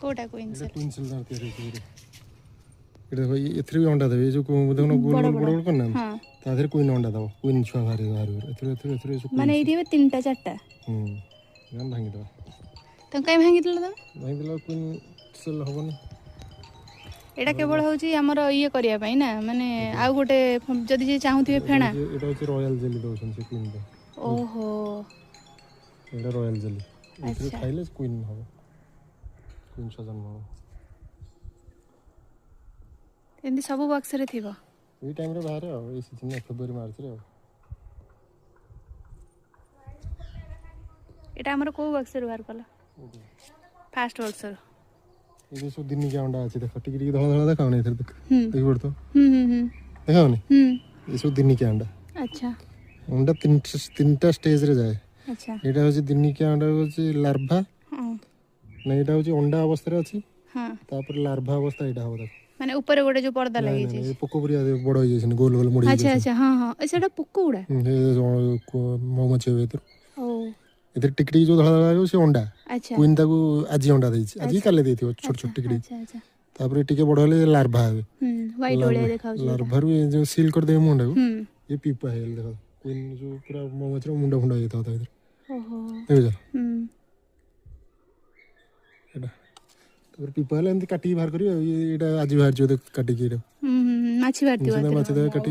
Kota queen cell queen cell दार तयार होई एटा भाई एथरे भी अंडा देबे जो देखनो गोल गोल बड़ करना हां ता देर क्वीन अंडा दबो क्वीन छुआ बाहर बाहर एथरे माने एथि 3टा 4टा जान भांगी दबा तो कई भांगी दिला क्वीन सेल होबनी एटा केवल होची हमर ये करिया पई ना माने आ गोटे जदी जे चाहूथिबे फेणा एटा होची रॉयल जेली दोसन से क्वीन पे ओहो एटा रॉयल जेली एथरे खाइले क्वीन हो क्वीन सजन हो एंदी सब बॉक्स रे थिबो ए टाइम रे बाहर आ ए सीजन में फरवरी मार्च रे एटा हमर को बॉक्स रे बाहर कला फास्ट बॉक्स रे ये सब दिन के अंडा अछि देख टिक टिक धला धला देखाव नै इधर देख देख पड़ तो देखाव नै ये सब दिन के अंडा अच्छा अंडा तीनटा स्टेज रे जाए अच्छा एटा होची दिन के अंडा होची लार्वा हां नै एटा होची अंडा अवस्था रे अछि हां तापर लार्वा अवस्था एटा हो देख माने ऊपर गोटे जो पर्दा लगे छै ये पोको पुरिया बड़ होई जैसे गोल गोल मुड़ी अच्छा अच्छा हां हां एसेटा पोको उडा मोमोचे वे तो ओ इधर टिकड़ी जो धला धला से अंडा अच्छा क्वीन ताको आजी अंडा देछि आजी काले देथियो छोट छोट टिकड़ी अच्छा अच्छा तापर टिके बड़ होले लार्वा हेबे व्हाइट ओलिया देखाउ छै लार्वा रू जो सील कर दे मुंडा को ये पीपा हेल देखो क्वीन जो पूरा मोमोचे मुंडा फुंडा येता होता इधर ओहो देखो जा एटा तापर पीपा हेले एंती काटी बाहर करियो एटा आजी बाहर जो काटी के माछी भारती माछ काटी